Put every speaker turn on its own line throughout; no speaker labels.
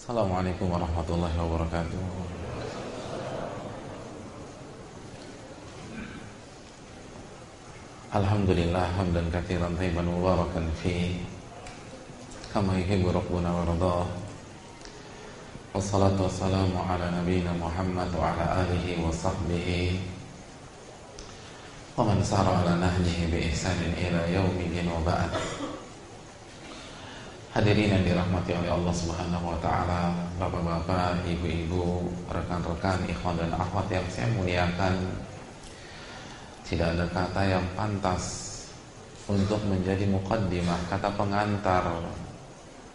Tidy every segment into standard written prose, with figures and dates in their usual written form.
Assalamualaikum warahmatullahi wabarakatuh. Alhamdulillah hamdan katsiran thayyiban mubarakan fi kama yuhibbu rabbuna wa radah. Wassalatu wassalamu ala nabiyyina Muhammad wa ala alihi wa sahbihi wa man sara ala nahjihi bi ihsanin ila yaumiddin wa ba'd. Hadirin yang dirahmati oleh Allah Subhanahu wa taala, bapak-bapak, ibu-ibu, rekan-rekan, ikhwan dan akhwat yang saya muliakan. Tidak ada kata yang pantas untuk menjadi muqaddimah, kata pengantar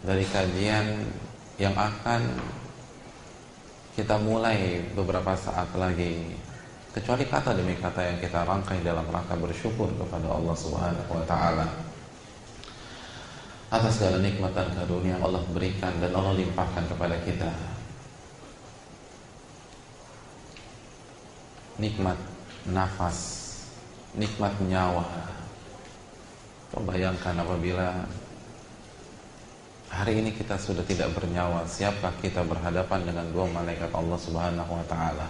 dari kajian yang akan kita mulai beberapa saat lagi, kecuali kata demi kata yang kita rangkai dalam rangka bersyukur kepada Allah Subhanahu wa taala atas segala nikmat dan karunia yang Allah berikan dan Allah limpahkan kepada kita. Nikmat nafas, nikmat nyawa. Bayangkan apabila hari ini kita sudah tidak bernyawa, siapkah kita berhadapan dengan dua malaikat Allah Subhanahu wa taala?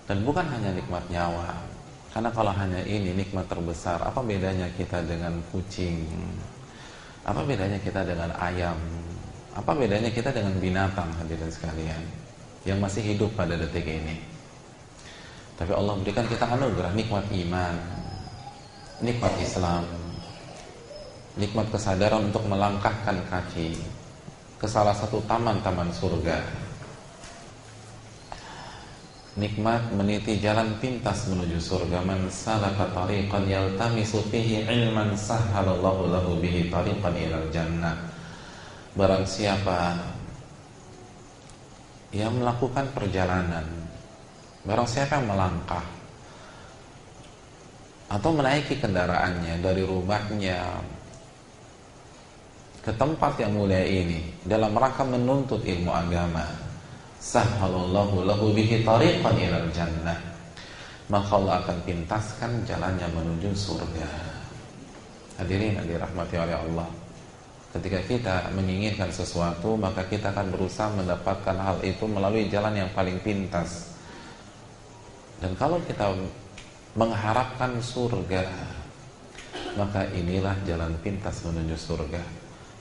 Dan bukan hanya nikmat nyawa, karena kalau hanya ini nikmat terbesar, apa bedanya kita dengan kucing? Apa bedanya kita dengan ayam? Apa bedanya kita dengan binatang, hadirin sekalian, yang masih hidup pada detik ini? Tapi Allah berikan kita anugerah nikmat iman, nikmat Islam, nikmat kesadaran untuk melangkahkan kaki ke salah satu taman-taman surga, nikmat meniti jalan pintas menuju surga. Man salaka tariqan yaltamisu fihi ilman sahhalallahu lahu bihi tariqan ilal jannah. Barang siapa yang melakukan perjalanan, barang siapa yang melangkah atau menaiki kendaraannya dari rumahnya ke tempat yang mulia ini dalam rangka menuntut ilmu agama, sahhalallahu lahu bihi tariqan ilal jannah, maka Allah akan pintaskan jalannya menuju surga. Hadirin yang dirahmati oleh Allah, ketika kita menginginkan sesuatu, maka kita akan berusaha mendapatkan hal itu melalui jalan yang paling pintas. Dan kalau kita mengharapkan surga, maka inilah jalan pintas menuju surga.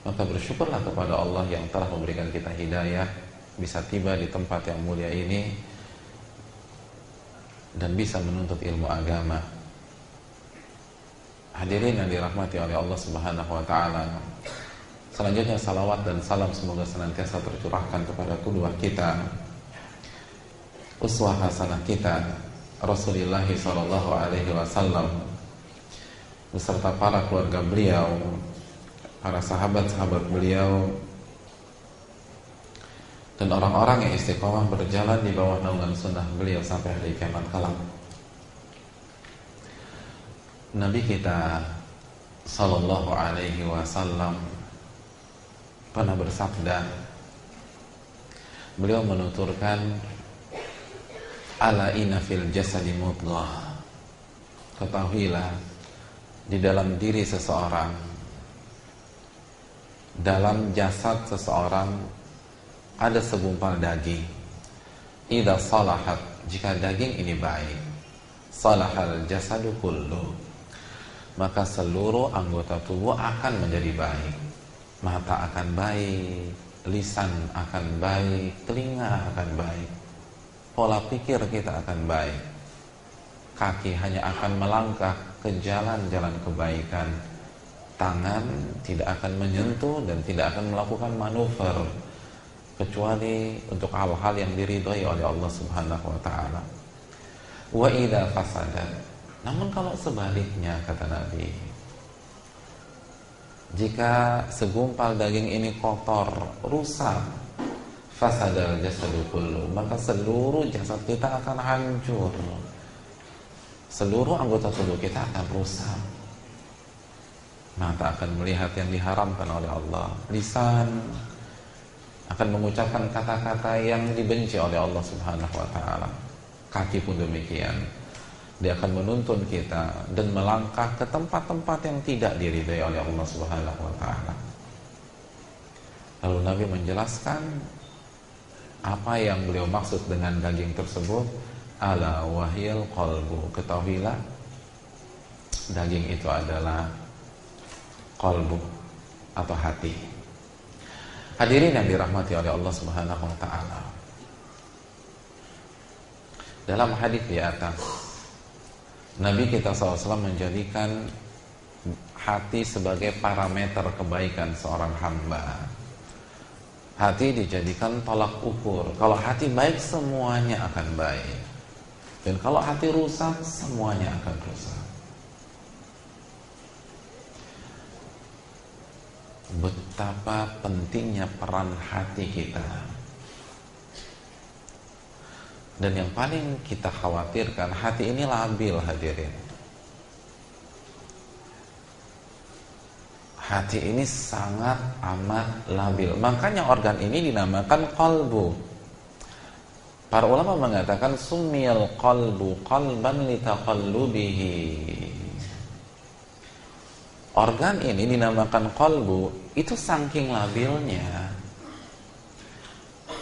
Maka bersyukurlah kepada Allah yang telah memberikan kita hidayah, bisa tiba di tempat yang mulia ini dan bisa menuntut ilmu agama. Hadirin yang dirahmati oleh Allah Subhanahu wa taala, selanjutnya salawat dan salam semoga senantiasa tercurahkan kepada kedua kita, uswah hasanah kita, Rasulullah sallallahu alaihi wasallam, beserta para keluarga beliau, para sahabat-sahabat beliau, dan orang-orang yang istiqomah berjalan di bawah naungan sunnah beliau sampai hari kiamat kelak. Nabi kita sallallahu alaihi wasallam pernah bersabda, beliau menuturkan, ala inna fil jasadi mudghah, ketahuilah di dalam diri seseorang, dalam jasad seseorang ada segumpal daging. Idza salahat, jika daging ini baik, salahal jasadu kullu, maka seluruh anggota tubuh akan menjadi baik. Mata akan baik, lisan akan baik, telinga akan baik, pola pikir kita akan baik, kaki hanya akan melangkah ke jalan-jalan kebaikan, tangan tidak akan menyentuh dan tidak akan melakukan manuver kecuali untuk hal-hal yang diridhai oleh Allah Subhanahu wa taala. Wa idza fasada, namun kalau sebaliknya, kata Nabi, jika segumpal daging ini kotor, rusak, fasadal jasadu kullu, maka seluruh jasad kita akan hancur, seluruh anggota tubuh kita akan rusak. Mata akan melihat yang diharamkan oleh Allah, lisan akan mengucapkan kata-kata yang dibenci oleh Allah Subhanahu wa taala, kaki pun demikian. Dia akan menuntun kita dan melangkah ke tempat-tempat yang tidak diridhai oleh Allah Subhanahu wa taala. Lalu Nabi menjelaskan apa yang beliau maksud dengan daging tersebut. Ala wahyal qalbu, ketahuilah daging itu adalah qalbu atau hati. Hadirin yang dirahmati oleh Allah Subhanahu wa taala. Dalam hadis di atas, Nabi kita SAW menjadikan hati sebagai parameter kebaikan seorang hamba. Hati dijadikan tolak ukur. Kalau hati baik, semuanya akan baik. Dan kalau hati rusak, semuanya akan rusak. Betapa pentingnya peran hati kita. Dan yang paling kita khawatirkan, hati ini labil, hadirin. Hati ini sangat amat labil. Makanya organ ini dinamakan qalbu. Para ulama mengatakan sumiyal qalbu qalban litaqallubihi. Organ ini dinamakan qalbu itu saking labilnya.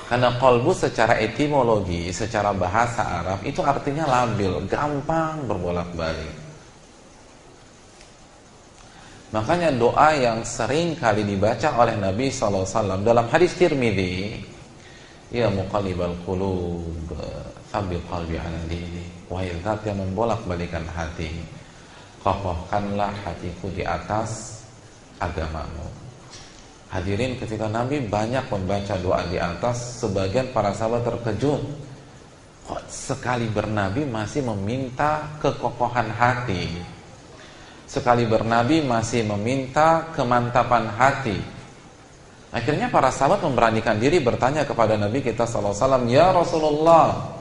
Karena qalbu secara etimologi, secara bahasa Arab itu artinya labil, gampang berbolak-balik. Makanya doa yang sering kali dibaca oleh Nabi SAW dalam hadis Tirmidzi, ya muqallibal qulub, tsabbit qalbi ala dinik. Wahai zat yang membolak-balikan hati, kokohkanlah hatiku di atas agamamu. Hadirin, ketika Nabi banyak membaca doa di atas, sebagian para sahabat terkejut. Kok sekali bernabi masih meminta kekokohan hati, sekali bernabi masih meminta kemantapan hati. Akhirnya para sahabat memberanikan diri bertanya kepada Nabi kita SAW, ya Rasulullah,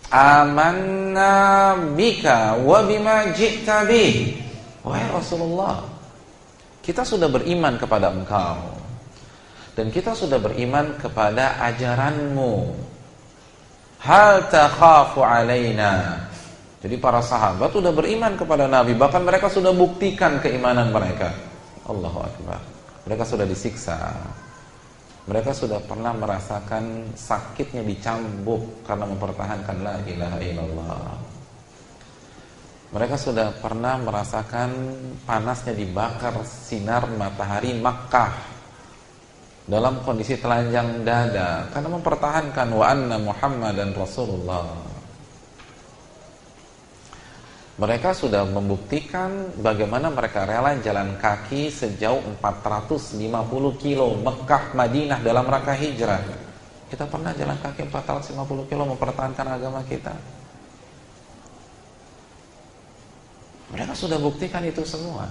amanna bika wa bima ji'ta bih. Wahai Rasulullah, kita sudah beriman kepada engkau dan kita sudah beriman kepada ajaranmu. Hal takhafu alaina. Jadi para sahabat sudah beriman kepada Nabi, bahkan mereka sudah buktikan keimanan mereka. Allahu Akbar. Mereka sudah disiksa. Mereka sudah pernah merasakan sakitnya dicambuk karena mempertahankan la ilaha illallah. Mereka sudah pernah merasakan panasnya dibakar sinar matahari Makkah dalam kondisi telanjang dada karena mempertahankan wa anna Muhammadan Rasulullah. Mereka sudah membuktikan bagaimana mereka rela jalan kaki sejauh 450 kilo Mekah Madinah dalam rangka hijrah. Kita pernah jalan kaki 450 kilo mempertahankan agama kita. Mereka sudah buktikan itu semua.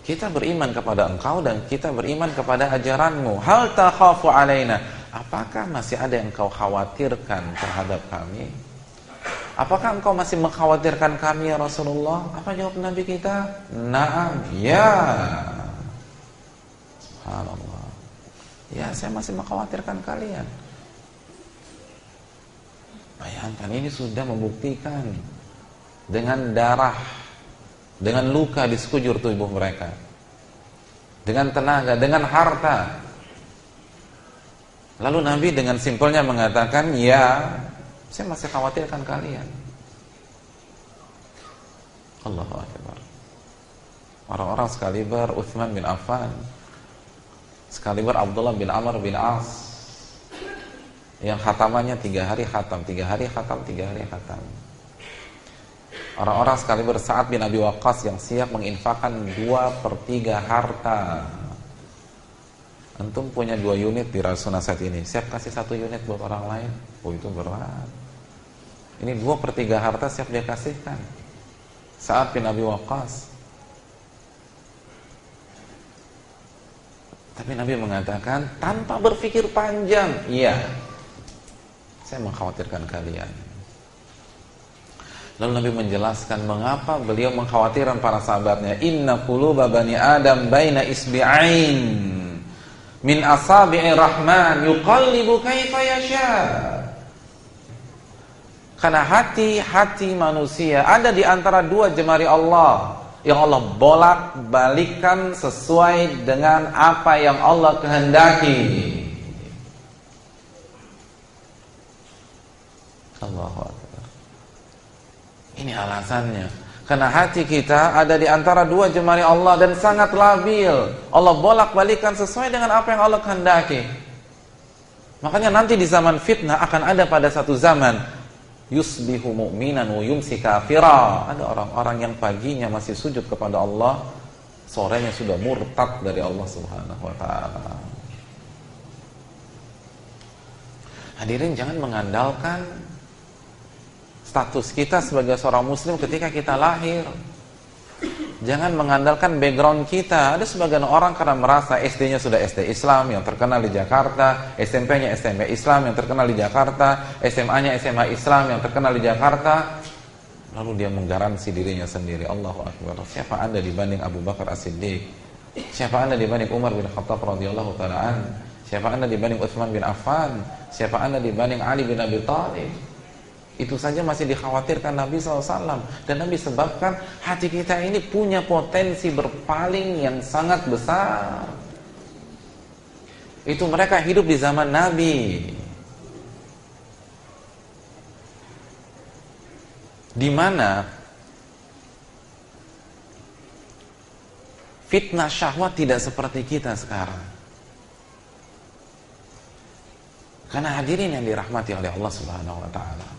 Kita beriman kepada engkau dan kita beriman kepada ajaranmu. Hal takhafu alaina. Apakah masih ada yang kau khawatirkan terhadap kami? Apakah engkau masih mengkhawatirkan kami ya Rasulullah? Apa jawab Nabi kita? Naam, ya. Subhanallah. Ya, saya masih mengkhawatirkan kalian. Bayangkan, ini sudah membuktikan dengan darah, dengan luka di sekujur tubuh mereka, dengan tenaga, dengan harta. Lalu Nabi dengan simpelnya mengatakan, ya, saya masih khawatirkan kalian. Allahu Akbar. Orang-orang sekaliber Utsman bin Affan, sekaliber Abdullah bin Amr bin As, yang khatamannya 3 hari khatam, 3 hari khatam, 3 hari khatam. Orang-orang sekaliber Sa'ad bin Abi Waqqas yang siap menginfakkan 2/3 harta. Antum punya 2 unit di Rasul saat ini, siap kasih 1 unit buat orang lain? Oh, itu berat. Ini 2/3 harta siap dia kasihkan. Sa'ad bin Abi Waqqas. Tapi Nabi mengatakan tanpa berpikir panjang, iya, saya mengkhawatirkan kalian. Lalu Nabi menjelaskan mengapa beliau mengkhawatirkan para sahabatnya. Inna quluba bani Adam baina isbi'ain min asabi'ir rahman yuqallibu kaifa yasha. Karena hati manusia ada di antara 2 jemari Allah. yang Allah bolak-balikan sesuai dengan apa yang Allah kehendaki. Allahu Akbar. Ini alasannya. Karena hati kita ada di antara dua jemari Allah dan sangat labil. Allah bolak-balikan sesuai dengan apa yang Allah kehendaki. Makanya nanti di zaman fitnah akan ada pada satu zaman yusbihu mu'minan wa yumsi kafira. Ada orang-orang yang paginya masih sujud kepada Allah, sorenya sudah murtad dari Allah Subhanahu wa taala. Hadirin, jangan mengandalkan status kita sebagai seorang muslim ketika kita lahir. Jangan mengandalkan background kita. Ada sebagian orang karena merasa SD-nya sudah SD Islam yang terkenal di Jakarta, SMP-nya SMP Islam yang terkenal di Jakarta, SMA-nya SMA Islam yang terkenal di Jakarta, lalu dia menggaransi dirinya sendiri. Allahu Akbar. Siapa Anda dibanding Abu Bakar As-Siddiq? Siapa Anda dibanding Umar bin Khattab radhiyallahu taala an? Siapa Anda dibanding Utsman bin Affan? Siapa Anda dibanding Ali bin Abi Thalib? Itu saja masih dikhawatirkan Nabi SAW. Dan Nabi sebabkan hati kita ini punya potensi berpaling yang sangat besar. Itu mereka hidup di zaman Nabi, di mana fitnah syahwat tidak seperti kita sekarang. Karena hadirin yang dirahmati oleh Allah Subhanahu wa taala,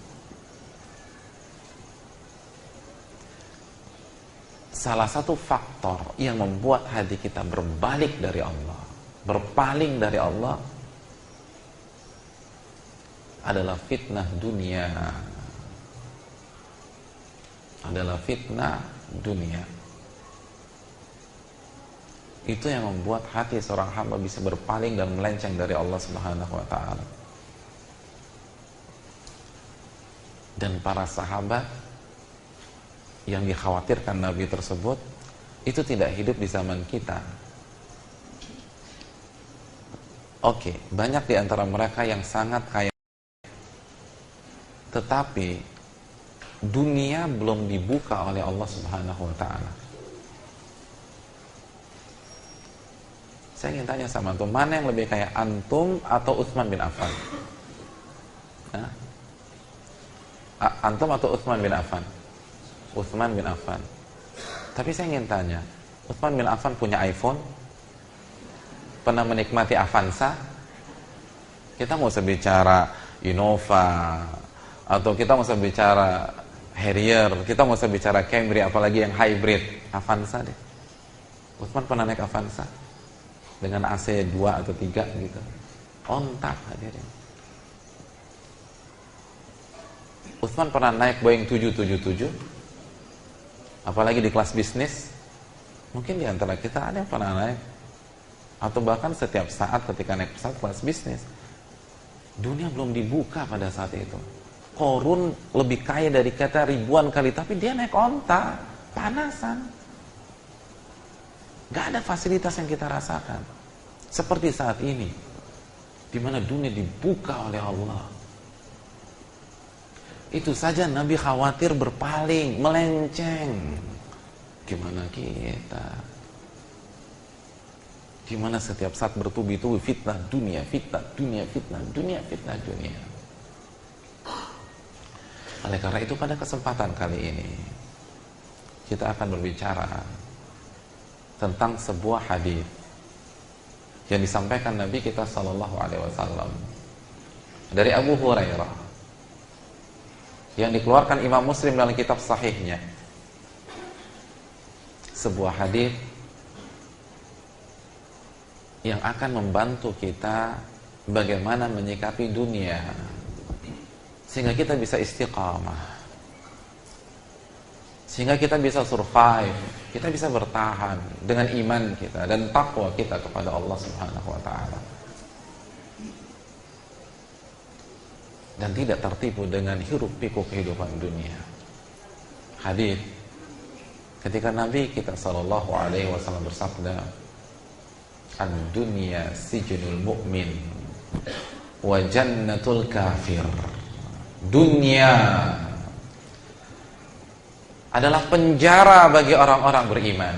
salah satu faktor yang membuat hati kita berbalik dari Allah, berpaling dari Allah, adalah fitnah dunia. Adalah fitnah dunia. Itu yang membuat hati seorang hamba bisa berpaling dan melenceng dari Allah Subhanahu wa taala. Dan para sahabat yang dikhawatirkan Nabi tersebut itu tidak hidup di zaman kita. Oke, banyak di antara mereka yang sangat kaya, tetapi dunia belum dibuka oleh Allah Subhanahu wa taala. Saya ingin tanya sama antum, mana yang lebih kaya, antum atau Utsman bin Affan? Hah? Antum atau Utsman bin Affan? Utsman bin Affan. Tapi saya ingin tanya, Utsman bin Affan punya iPhone? Pernah menikmati Avanza? Kita mau bicara Innova, atau kita mau bicara Harrier, kita mau bicara Camry, apalagi yang hybrid, Avanza deh. Utsman pernah naik Avanza dengan AC 2 atau 3 gitu, on tap hadirin. Utsman pernah naik Boeing 777, apalagi di kelas bisnis. Mungkin di antara kita ada yang pernah naik, atau bahkan setiap saat ketika naik pesawat kelas bisnis. Dunia belum dibuka pada saat itu. Korun lebih kaya dari kita ribuan kali, tapi dia naik onta, panasan. Gak ada fasilitas yang kita rasakan seperti saat ini, di mana dunia dibuka oleh Allah. Itu saja Nabi khawatir berpaling, melenceng. Gimana kita? Gimana setiap saat bertubi-tubi fitnah dunia, fitnah dunia, fitnah dunia, fitnah dunia. Oleh karena itu pada kesempatan kali ini kita akan berbicara tentang sebuah hadis yang disampaikan Nabi kita Shallallahu Alaihi Wasallam dari Abu Hurairah, yang dikeluarkan Imam Muslim dalam kitab sahihnya. Sebuah hadis yang akan membantu kita bagaimana menyikapi dunia sehingga kita bisa istiqamah, sehingga kita bisa survive, kita bisa bertahan dengan iman kita dan takwa kita kepada Allah Subhanahu wa taala, dan tidak tertipu dengan hiruk pikuk kehidupan dunia. Hadis ketika Nabi kita Shallallahu Alaihi Wasallam bersabda, "Ad-dunya sijnul mu'min wa jannatul kafir." Dunia adalah penjara bagi orang-orang beriman.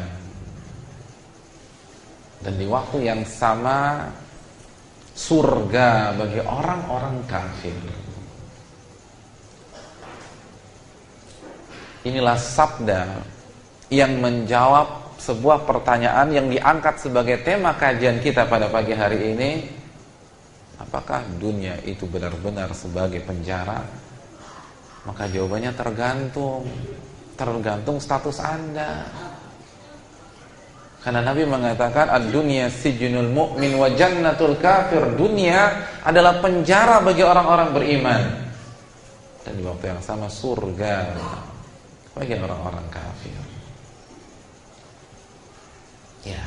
Dan di waktu yang sama surga bagi orang-orang kafir. Inilah sabda yang menjawab sebuah pertanyaan yang diangkat sebagai tema kajian kita pada pagi hari ini. Apakah dunia itu benar-benar sebagai penjara? Maka jawabannya tergantung status Anda. Karena Nabi mengatakan ad-dunya sijnul mu'min wa jannatul kafir. Dunia adalah penjara bagi orang-orang beriman. Dan di waktu yang sama surga bagi orang-orang kafir. Ya.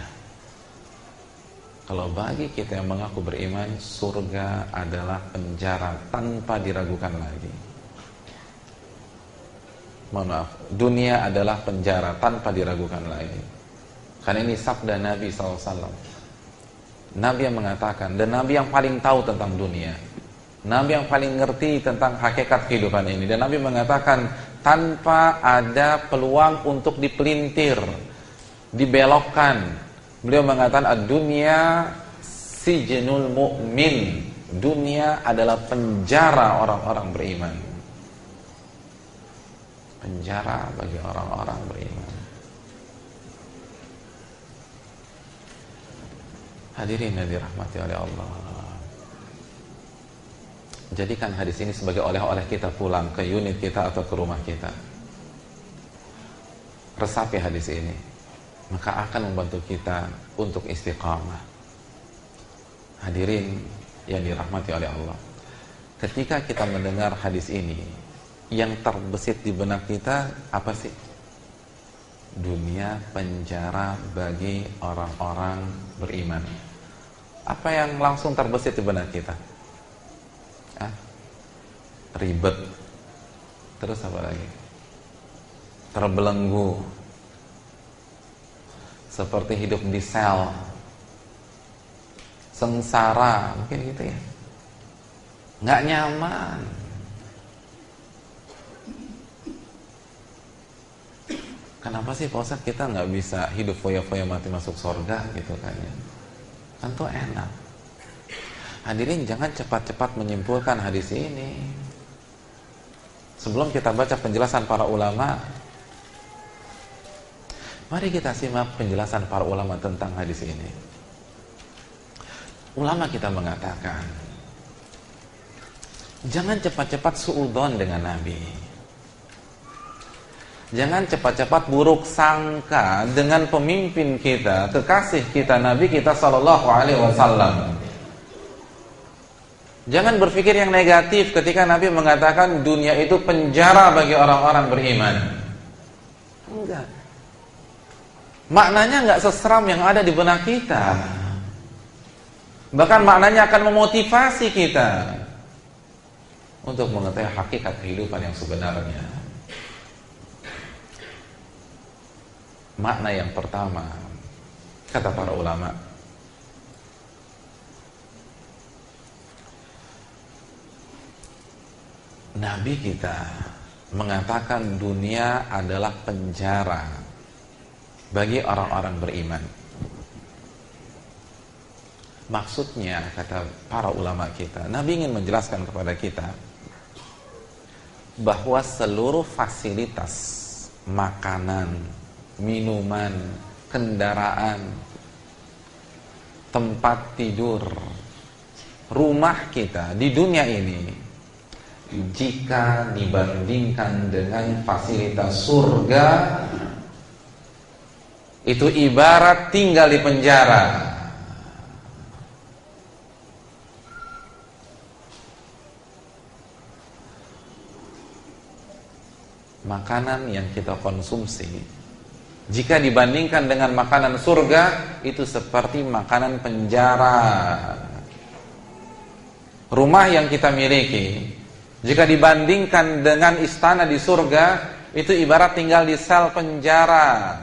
Kalau bagi kita yang mengaku beriman, surga adalah penjara tanpa diragukan lagi. Mohon maaf, dunia adalah penjara tanpa diragukan lagi. Karena ini sabda Nabi SAW. Nabi yang mengatakan, dan Nabi yang paling tahu tentang dunia, Nabi yang paling ngerti tentang hakikat kehidupan ini. Dan Nabi mengatakan, tanpa ada peluang untuk dipelintir, dibelokkan. Beliau mengatakan, ad-dunya sijnul mu'min. Dunia adalah penjara orang-orang beriman. Penjara bagi orang-orang beriman. Hadirin yang dirahmati oleh Allah, jadikan hadis ini sebagai oleh-oleh kita pulang ke unit kita atau ke rumah kita. Resapi hadis ini, maka akan membantu kita untuk istiqamah. Hadirin yang dirahmati oleh Allah, ketika kita mendengar hadis ini, yang terbesit di benak kita apa sih? Dunia penjara bagi orang-orang beriman. Apa yang langsung terbesit di benak kita? Ribet. Terus apa lagi? Terbelenggu. Seperti hidup di sel. Sengsara, mungkin gitu ya. Nggak nyaman. Kenapa sih Pak Ustadz kita nggak bisa hidup foya-foya mati masuk surga gitu kan ya? Tentu enak. Hadirin, jangan cepat-cepat menyimpulkan hadis ini. Sebelum kita baca penjelasan para ulama, mari kita simak penjelasan para ulama tentang hadis ini. Ulama kita mengatakan, jangan cepat-cepat suudzon dengan Nabi. Jangan cepat-cepat buruk sangka dengan pemimpin kita, kekasih kita, Nabi kita Sallallahu Alaihi Wasallam. Jangan berpikir yang negatif ketika Nabi mengatakan dunia itu penjara bagi orang-orang beriman. Enggak. Maknanya enggak seseram yang ada di benak kita. Bahkan maknanya akan memotivasi kita untuk mengetahui hakikat kehidupan yang sebenarnya. Makna yang pertama, kata para ulama, Nabi kita mengatakan dunia adalah penjara bagi orang-orang beriman. Maksudnya, kata para ulama kita, Nabi ingin menjelaskan kepada kita bahwa seluruh fasilitas makanan, minuman, kendaraan, tempat tidur, rumah kita di dunia ini, jika dibandingkan dengan fasilitas surga, itu ibarat tinggal di penjara. Makanan yang kita konsumsi, jika dibandingkan dengan makanan surga, itu seperti makanan penjara. Rumah yang kita miliki, jika dibandingkan dengan istana di surga, itu ibarat tinggal di sel penjara.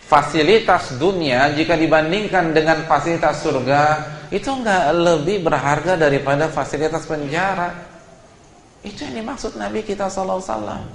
Fasilitas dunia jika dibandingkan dengan fasilitas surga, itu enggak lebih berharga daripada fasilitas penjara. Itu yang dimaksud Nabi kita sallallahu alaihi wasallam.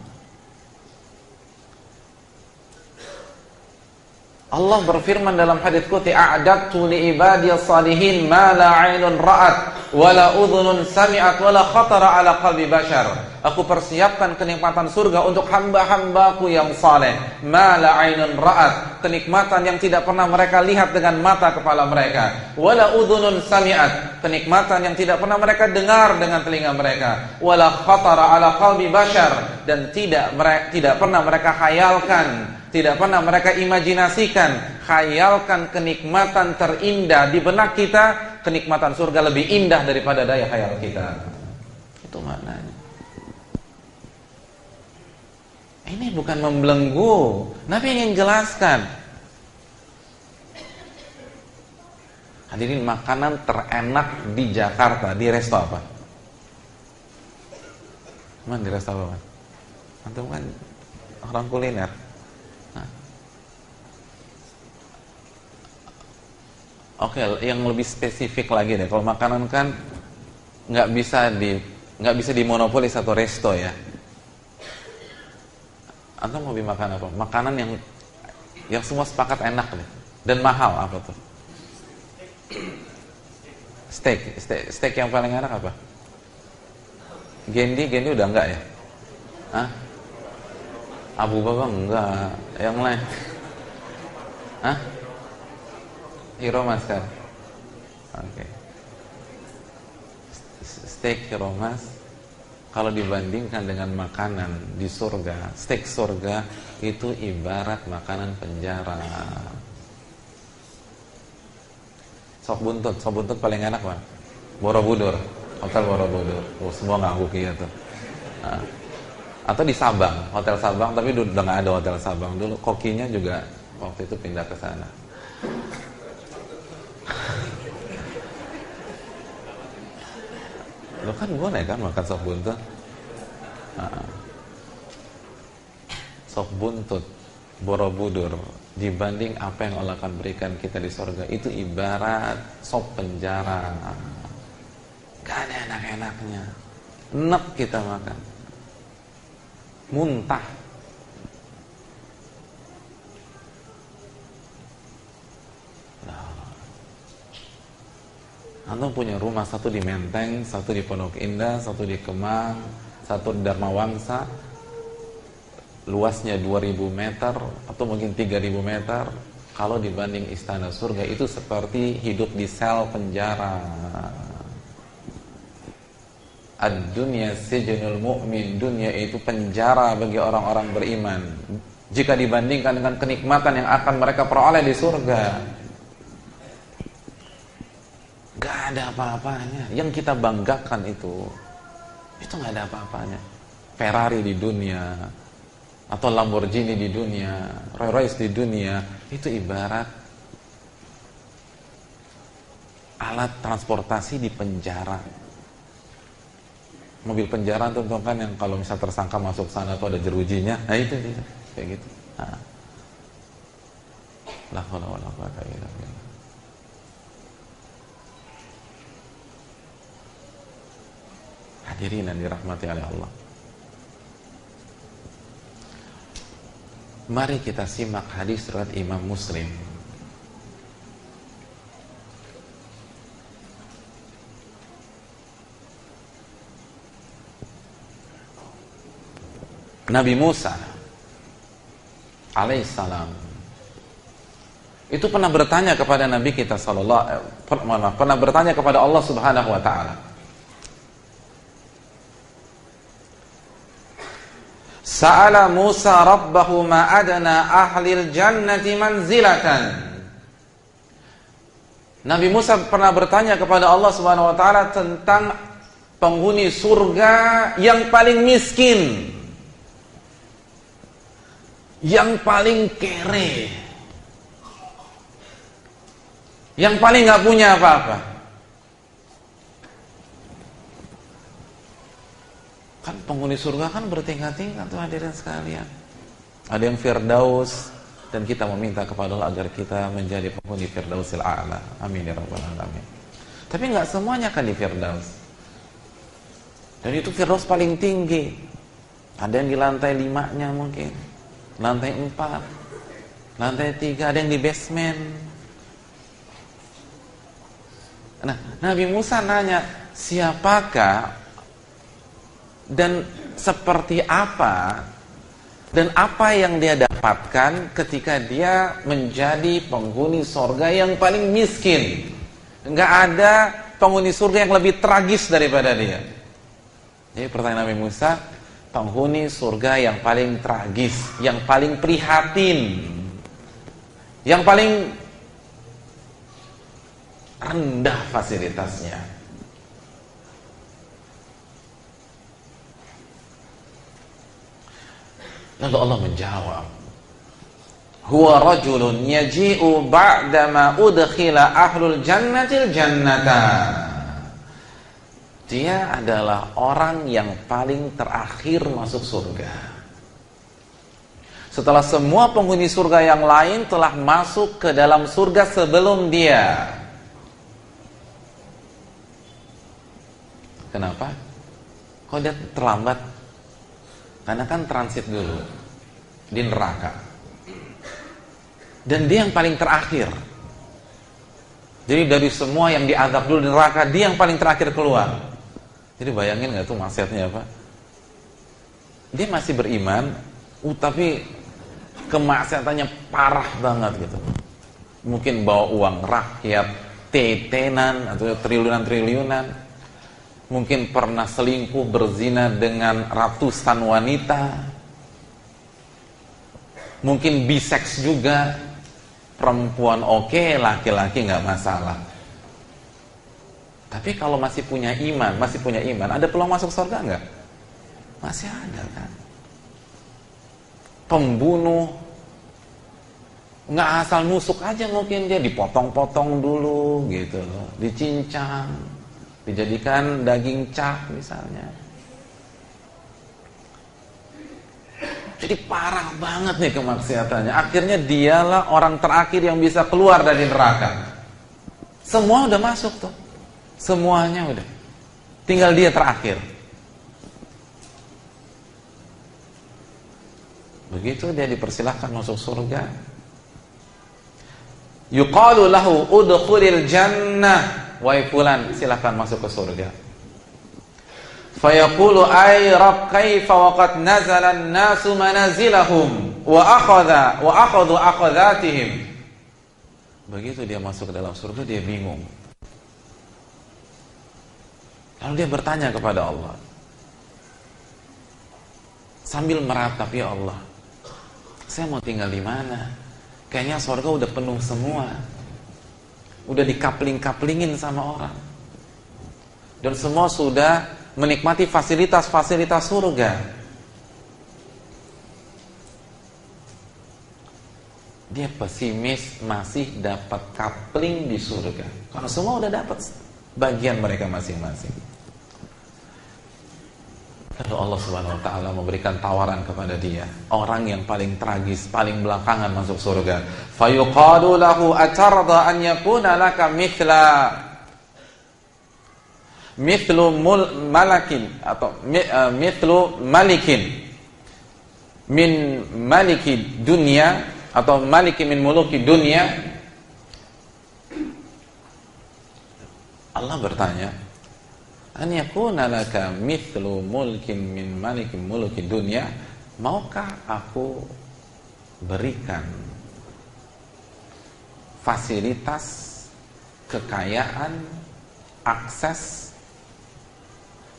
Allah berfirman dalam hadits qudsi, a'dadtu li ibadiyas salihin ma la 'ainun ra'at wa la udhunun sami'at wa la khatara 'ala qalbi bashar. Aku persiapkan kenikmatan surga untuk hamba-hambaku yang saleh, ma la 'ainun ra'at, kenikmatan yang tidak pernah mereka lihat dengan mata kepala mereka, wa la udhunun sami'at, kenikmatan yang tidak pernah mereka dengar dengan telinga mereka, wa la khatara 'ala qalbi bashar, dan tidak pernah mereka khayalkan, tidak pernah mereka imajinasikan, khayalkan kenikmatan terindah di benak kita, kenikmatan surga lebih indah daripada daya khayal kita. Itu maknanya. Ini bukan membelenggu. Nabi ingin jelaskan. Hadirin, makanan terenak di Jakarta, di resto apa? Mana di resto apa? Antum kan orang kuliner. Oke, yang lebih spesifik lagi deh. Kalau makanan kan nggak bisa dimonopoli satu resto ya. Antum mau makan apa? Makanan yang semua sepakat enak deh dan mahal, apa tuh? Steak yang paling enak apa? Gendi udah enggak ya? Hah? Abu Baba enggak, yang lain? Hah? Hero Mas kan? Oke. Steak Hero Mas, kalau dibandingkan dengan makanan di surga, steak surga itu ibarat makanan penjara. Sop buntut paling enak Pak. Borobudur, Hotel Borobudur. Oh, semua ngaku gitu. Nah. Atau di Sabang, Hotel Sabang, tapi udah nggak ada Hotel Sabang dulu. Kokinya juga waktu itu pindah ke sana. Lo kan boleh kan makan sop buntut? Sop buntut Borobudur dibanding apa yang Allah akan berikan kita di surga, itu ibarat sop penjara. Gak ada enak-enaknya. Enak kita makan, muntah. Antum punya rumah, satu di Menteng, satu di Pondok Indah, satu di Kemang, satu di Dharma Wangsa, luasnya 2000 meter atau mungkin 3000 meter. Kalau dibanding istana surga, itu seperti hidup di sel penjara. Ad-dunya sijnul mu'min, dunia itu penjara bagi orang-orang beriman, jika dibandingkan dengan kenikmatan yang akan mereka peroleh di surga. Gak ada apa-apanya. Yang kita banggakan itu gak ada apa-apanya. Ferrari di dunia atau Lamborghini di dunia, Rolls Royce di dunia, itu ibarat alat transportasi di penjara. Mobil penjara tuh kan yang kalau misal tersangka masuk sana tuh ada jerujinya. Nah itu kayak gitu. La haula wala quwwata illa billah. Hadirin yang dirahmati oleh Allah, mari kita simak hadis riwayat Imam Muslim. Nabi Musa alaihissalam itu pernah bertanya kepada Nabi kita pernah bertanya kepada Allah Subhanahu wa taala. Sa'ala Musa rabbahu ma adna ahlil jannati manzilatan. Nabi Musa pernah bertanya kepada Allah Subhanahu wa taala tentang penghuni surga yang paling miskin, yang paling kere, yang paling gak punya apa-apa. Kan penghuni surga kan bertingkat-tingkat tuh hadirin sekalian. Ada yang Firdaus, dan kita meminta kepada Allah agar kita menjadi penghuni Firdausil A'la. Amin ya rabbal alamin. Tapi nggak semuanya kan di Firdaus. Dan itu Firdaus paling tinggi. Ada yang di lantai 5-nya mungkin, lantai 4, lantai 3, ada yang di basement. Nah, Nabi Musa nanya, siapakah dan seperti apa dan apa yang dia dapatkan ketika dia menjadi penghuni surga yang paling miskin. Nggak ada penghuni surga yang lebih tragis daripada dia. Jadi pertanyaan Nabi Musa, penghuni surga yang paling tragis, yang paling prihatin, yang paling rendah fasilitasnya. Lalu Allah menjawab, huwa rajulun yaji'u ba'dama udkhila ahlul jannatil jannata. Dia adalah orang yang paling terakhir masuk surga. Setelah semua penghuni surga yang lain telah masuk ke dalam surga sebelum dia. Kenapa? Kok dia terlambat? Karena kan transit dulu di neraka. Dan dia yang paling terakhir. Jadi dari semua yang diazab dulu di neraka, dia yang paling terakhir keluar. Jadi bayangin gak tuh maksiatnya apa? Dia masih beriman, tapi kemaksiatannya parah banget gitu. Mungkin bawa uang rakyat, tetenan atau triliunan-triliunan. Mungkin pernah selingkuh, berzina dengan ratusan wanita. Mungkin biseks juga. Perempuan oke, laki-laki gak masalah. Tapi kalau masih punya iman, ada peluang masuk surga enggak? Masih ada kan? Pembunuh, nggak asal nusuk aja, mungkin dia dipotong-potong dulu gitu loh, dicincang, dijadikan daging cak misalnya. Jadi parah banget nih kemaksiatannya. Akhirnya dialah orang terakhir yang bisa keluar dari neraka. Semua udah masuk tuh. Semuanya udah. Tinggal dia terakhir. Begitu dia dipersilahkan masuk surga. Yuqalu lahu udkhulil jannah. Wahai fulan, silahkan masuk ke surga. Fayaqulu ay rabb kaifa waqad nazala an-nasu manazilahum wa akhadhu akhadhatihim. Begitu dia masuk ke dalam surga, dia bingung. Lalu dia bertanya kepada Allah sambil meratap, ya Allah, saya mau tinggal di mana? Kayaknya surga udah penuh semua, udah dikapling-kaplingin sama orang, dan semua sudah menikmati fasilitas-fasilitas surga. Dia pesimis masih dapat kapling di surga, karena semua udah dapat bagian mereka masing-masing. Lalu Allah Subhanahu wa taala memberikan tawaran kepada dia, orang yang paling tragis, paling belakangan masuk surga. Fayuqalu lahu atarda an yakuna laka mithlu malakin atau mithlu malikin min maliki dunya atau maliki min muluki dunya. Allah bertanya, an yakuna laka mithlu mulkin min malikin muluki dunya, maukah aku berikan fasilitas, kekayaan, akses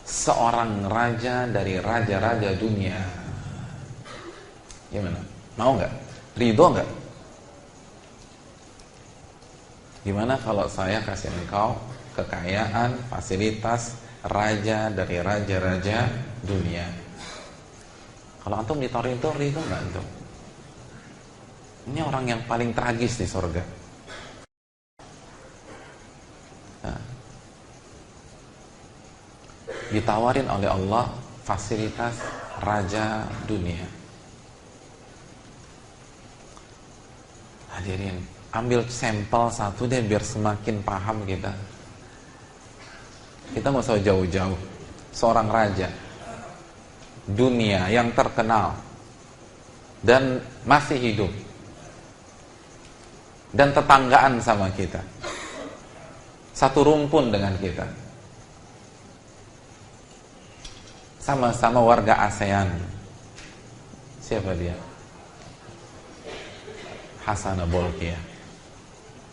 seorang raja dari raja-raja dunia? Gimana? Mau nggak? Ridho nggak? Gimana kalau saya kasih engkau kekayaan, fasilitas raja dari raja-raja dunia? Kalau antum ditawarin itu, ridho nggak antum? Ini orang yang paling tragis di surga. Nah, ditawarin oleh Allah fasilitas raja dunia. Hadirin, ambil sampel satu deh biar semakin paham kita. Kita nggak usah jauh-jauh. seorang raja dunia yang terkenal dan masih hidup dan tetanggaan sama kita, satu rumpun dengan kita, sama-sama warga ASEAN. Siapa dia? Hassanah Bolkiah.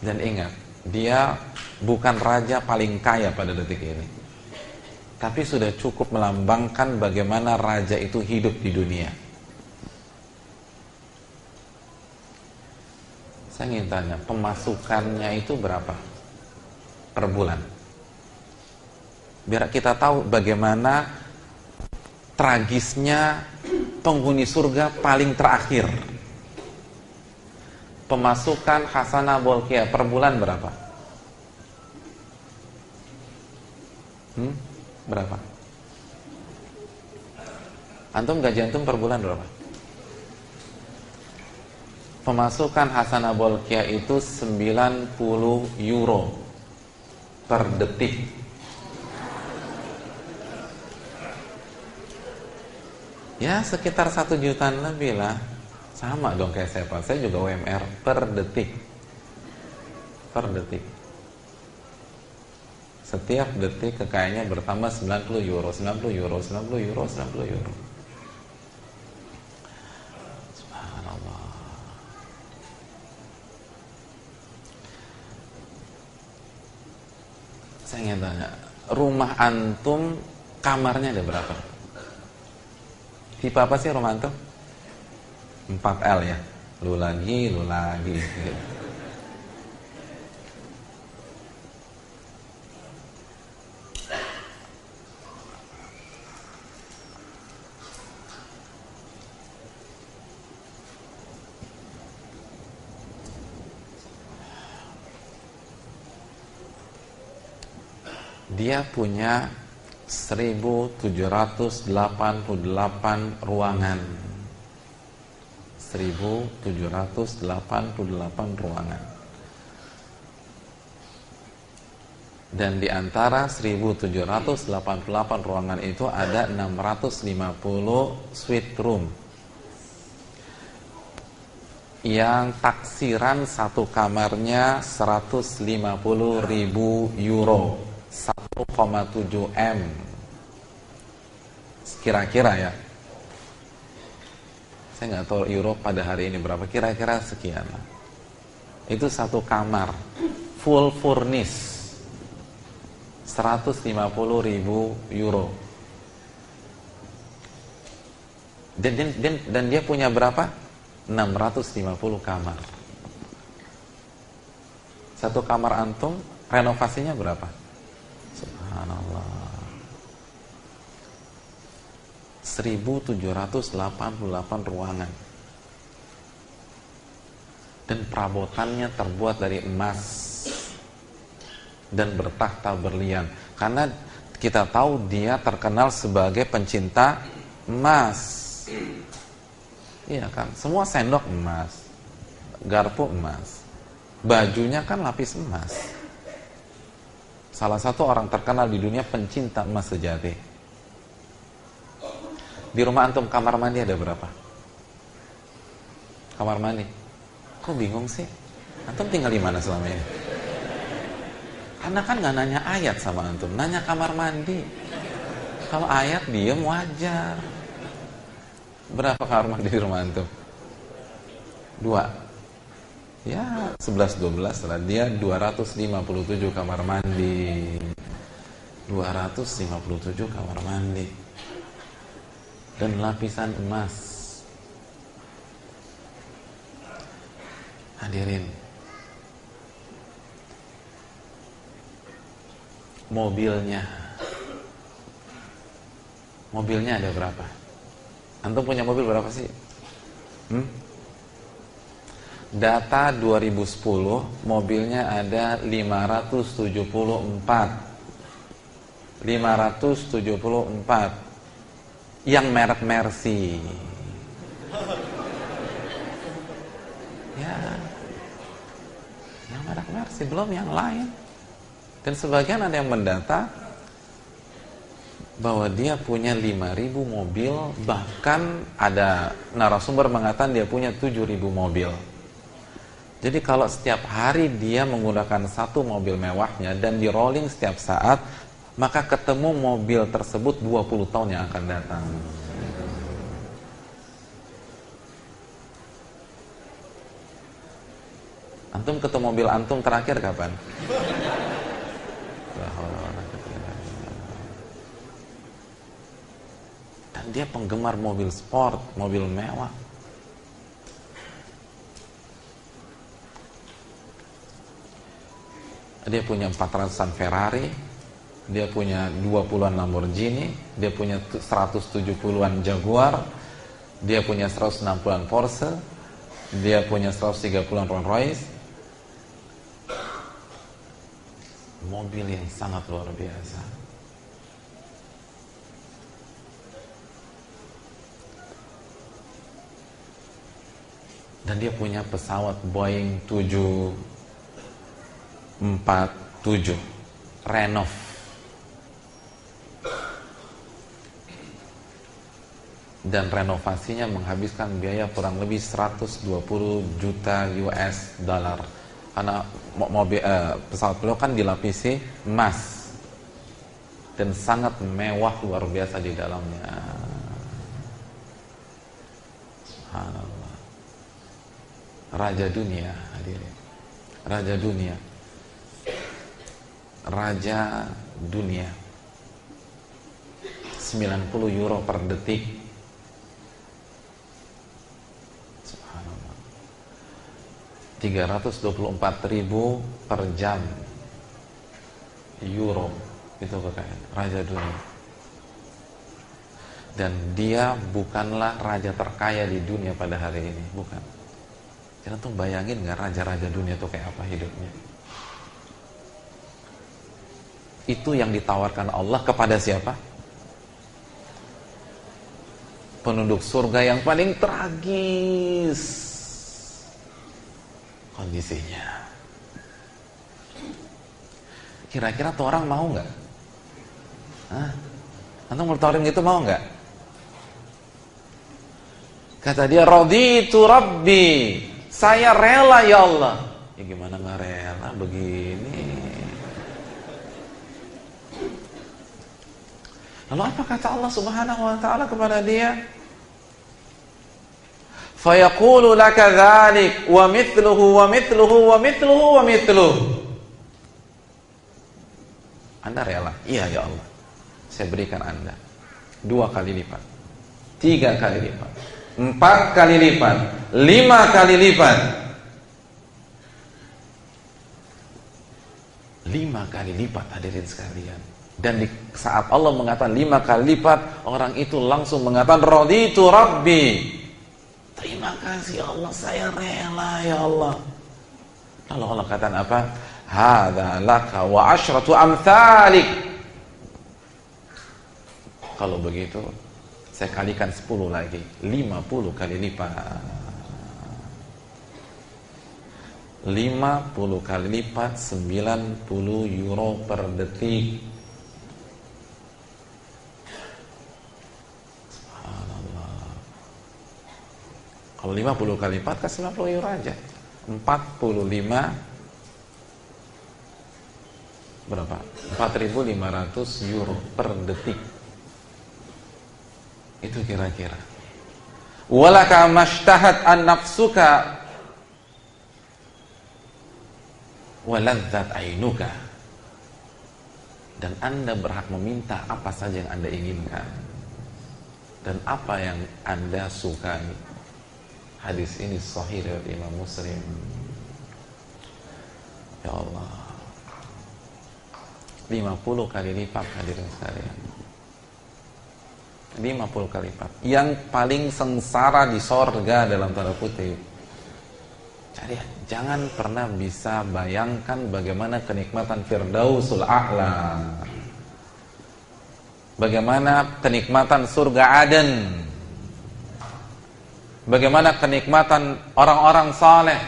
Dan ingat, dia bukan raja paling kaya pada detik ini, tapi sudah cukup melambangkan bagaimana raja itu hidup di dunia. Saya ingin tanya, pemasukannya itu berapa per bulan? Biar kita tahu bagaimana tragisnya penghuni surga paling terakhir. Pemasukan Hassanah Bolkiah per bulan berapa? Berapa? Antum gaji antum per bulan berapa? Pemasukan Hassanah Bolkiah itu 90 euro per detik. Ya sekitar 1 jutaan lebih lah. Sama dong kayak saya, Pak. Saya juga UMR per detik. Per detik. Setiap detik kekayaannya bertambah 90 euro, 90 euro, 90 euro, 90 euro. Subhanallah. Saya ingin tanya, rumah antum kamarnya ada berapa? Tipe apa sih rumah antum? 4L ya, lu lagi gitu. Dia punya 1788 ruangan. 1788 ruangan. Dan di antara 1788 ruangan itu ada 650 suite room yang taksiran satu kamarnya 150.000 euro, 1,7 M kira-kira ya. Saya nggak tahu euro pada hari ini berapa, kira-kira sekian lah. Itu satu kamar full furnish, 150.000 euro. Dan dia punya berapa? 650 kamar. Satu kamar antum renovasinya berapa? Subhanallah. 1788 ruangan. Dan perabotannya terbuat dari emas dan bertahta berlian. Karena kita tahu dia terkenal sebagai pencinta emas. Iya kan? Semua sendok emas, garpu emas, bajunya kan lapis emas. Salah satu orang terkenal di dunia pencinta emas sejati. Di rumah antum kamar mandi ada berapa? Kamar mandi? Kok bingung sih? Antum tinggal di mana selama ini? Karena kan nggak nanya ayat sama antum, nanya kamar mandi. Kalau ayat diem wajar. Berapa kamar mandi di rumah antum? 2. Ya 11-12 lah. Dia 257 kamar mandi. 257 kamar mandi. Dan lapisan emas. Hadirin, mobilnya ada berapa? Antum punya mobil berapa sih? Data 2010 mobilnya ada 574 yang merek Mercy. Ya, yang merek Mercy, belum yang lain. Dan sebagian ada yang mendata bahwa dia punya 5.000 mobil, bahkan ada narasumber mengatakan dia punya 7.000 mobil. Jadi kalau setiap hari dia menggunakan satu mobil mewahnya dan di rolling setiap saat, maka ketemu mobil tersebut 20 tahun yang akan datang. Antum ketemu mobil antum terakhir kapan? Dan dia penggemar mobil sport, mobil mewah. Dia punya 400-an Ferrari, dia punya 20-an Lamborghini, dia punya 170-an Jaguar, dia punya 160-an Porsche, dia punya 130-an Rolls Royce. Mobil yang sangat luar biasa. Dan dia punya pesawat Boeing 747 Renov. Dan renovasinya menghabiskan biaya kurang lebih 120 juta US dollar. Karena mobil pesawat beliau kan dilapisi emas dan sangat mewah luar biasa di dalamnya. Subhanallah. Raja dunia, hadirin. Raja dunia. Raja dunia. 90 euro per detik. Subhanallah. 324.000 per jam. Euro. Itu kekayaan raja dunia. Dan dia bukanlah raja terkaya di dunia pada hari ini, bukan. Jadi tuh bayangin nggak raja-raja dunia tuh kayak apa hidupnya? Itu yang ditawarkan Allah kepada siapa? Penduduk surga yang paling tragis kondisinya. Kira-kira tuh orang mau nggak? Antum bertawarin gitu mau nggak? Kata dia, raditu rabbi, saya rela ya Allah. Ya gimana nggak rela begini? Lalu apa kata Allah Subhanahu wa taala kepada dia? Fayaqulu laka dzalik wa mithluhu wa mithluhu wa mithluhu wa mithluhu. Anda rela? Iya ya Allah. Saya berikan Anda 2 kali lipat, 3 kali lipat, 4 kali lipat, 5 kali lipat. 5 kali lipat hadirin sekalian. Dan di saat Allah mengatakan 5 kali lipat, orang itu langsung mengatakan raditu rabbi. Terima kasih Allah, saya rela ya Allah. Lalu Allah katakan apa? Hadza laka wa asyratu amthalik. Kalau begitu saya kalikan 10 lagi, 50 kali lipat. 50 kali lipat 90 euro per detik. Subhanallah. Kalau 50 kali lipat kan 90 euro aja. 45 berapa? 4.500 euro per detik. Itu kira-kira. Walaka mashtahat an nafsuka waladzat ainuka. Dan Anda berhak meminta apa saja yang Anda inginkan dan apa yang Anda sukai. Hadis ini sahih riwayat Imam Muslim. Ya Allah, 50 kali lipat hadirin sekalian. 50 kali lipat. Yang paling sengsara di sorga dalam tanda kutip. Jadi jangan pernah bisa bayangkan bagaimana kenikmatan Firdausul A'la, bagaimana kenikmatan surga Aden, bagaimana kenikmatan orang-orang saleh,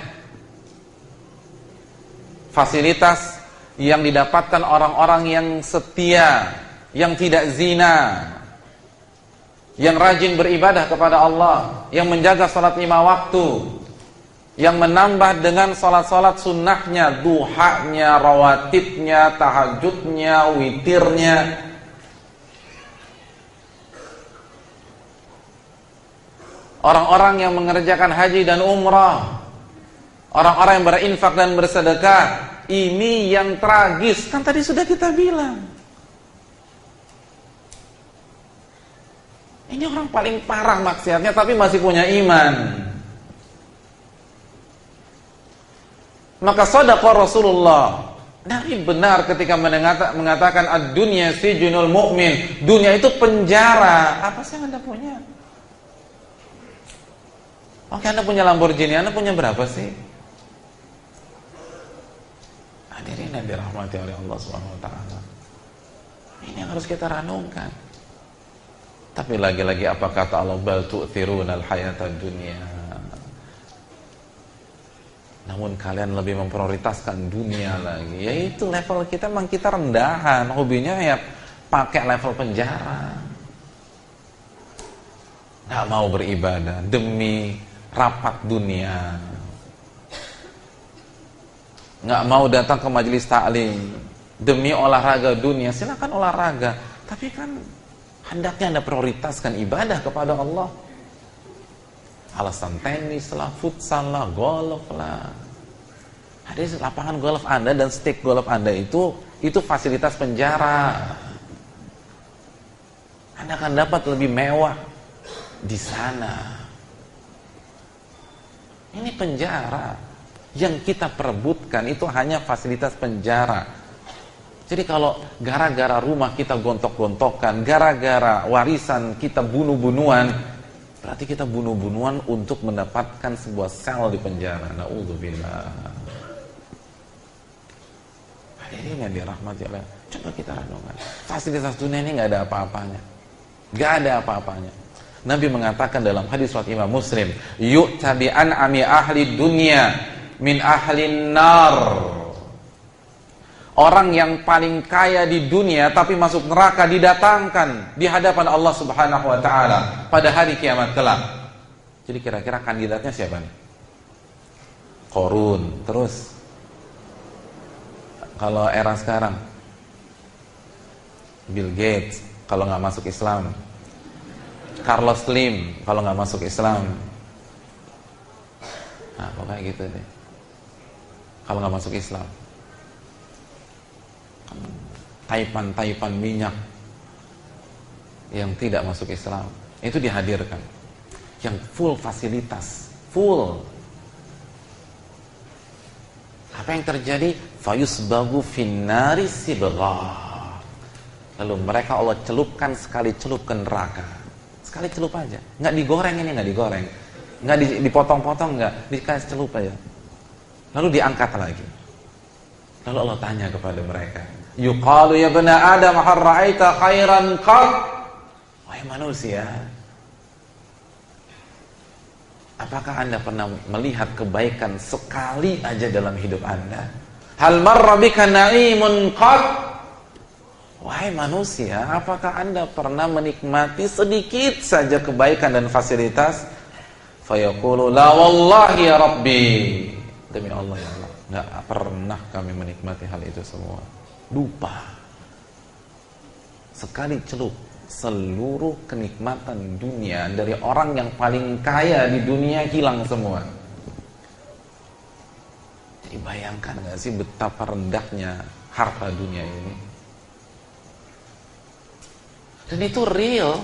fasilitas yang didapatkan orang-orang yang setia, yang tidak zina, yang rajin beribadah kepada Allah, yang menjaga salat 5 waktu, yang menambah dengan salat-salat sunnahnya, duhanya, rawatibnya, tahajudnya, witirnya. Orang-orang yang mengerjakan haji dan umrah, orang-orang yang berinfak dan bersedekah. Ini yang tragis, kan tadi sudah kita bilang. Ini orang paling parah maksiatnya tapi masih punya iman. Maka shadaqah Rasulullah. Nabi benar ketika mengatakan ad-dunya sijnul mu'min. Dunia itu penjara. Apa sih yang Anda punya? Oke, Anda punya Lamborghini, Anda punya berapa sih? Hadirin yang dirahmati oleh Allah SWT. Ini yang harus kita renungkan. Tapi lagi-lagi apa kata Allah? Bal tu'thirunal hayatad dunya. Namun kalian lebih memprioritaskan dunia lagi. Ya itu level kita, memang kita rendahan. Hobinya ya pakai level penjara. Nggak mau beribadah demi rapat dunia, nggak mau datang ke majelis taklim demi olahraga dunia. Silakan olahraga, tapi kan hendaknya Anda prioritaskan ibadah kepada Allah. Alasan tenis lah, futsal lah, golf lah. Ada lapangan golf Anda dan stick golf Anda itu fasilitas penjara. Anda akan dapat lebih mewah di sana. Ini penjara. Yang kita perebutkan itu hanya fasilitas penjara. Jadi kalau gara-gara rumah kita gontok-gontokan, gara-gara warisan kita bunuh-bunuhan, berarti kita bunuh-bunuhan untuk mendapatkan sebuah sel di penjara. Na'udzubillah. Hadirin yang dirahmati Allah. Coba kita renungkan. Fasilitas dunia ini nggak ada apa-apanya. Nggak ada apa-apanya. Nabi mengatakan dalam hadis riwayat Imam Muslim, yu'ta bi an'ami ahli dunya min ahli nar. Orang yang paling kaya di dunia tapi masuk neraka didatangkan di hadapan Allah Subhanahu wa taala pada hari kiamat kelak. Jadi kira-kira kandidatnya siapa nih? Qarun. Terus kalau era sekarang Bill Gates kalau nggak masuk Islam, Carlos Slim kalau nggak masuk Islam. Nah, pokoknya gitu deh. Kalau nggak masuk Islam, taipan-taipan minyak yang tidak masuk Islam itu dihadirkan, yang full fasilitas, full. Apa yang terjadi? Fayusbagu finnari sibgha. Lalu mereka Allah celupkan sekali celup ke neraka. Sekali celup aja, nggak digoreng, ini nggak digoreng, nggak dipotong-potong, nggak dikasih celup aja. Lalu diangkat lagi. Lalu Allah tanya kepada mereka, yuqalu ya bani Adam hal ra'aita khairan qat? Wahai manusia, apakah Anda pernah melihat kebaikan sekali aja dalam hidup Anda? Hal marra bika na'imun qat? Wahai manusia, apakah Anda pernah menikmati sedikit saja kebaikan dan fasilitas? Fayaqulu la wallahi ya Rabbi. Demi Allah ya Allah, enggak pernah kami menikmati hal itu semua. Lupa. Sekali celup seluruh kenikmatan dunia dari orang yang paling kaya di dunia hilang semua. Jadi bayangkan enggak sih betapa rendahnya harta dunia ini? Dan itu real.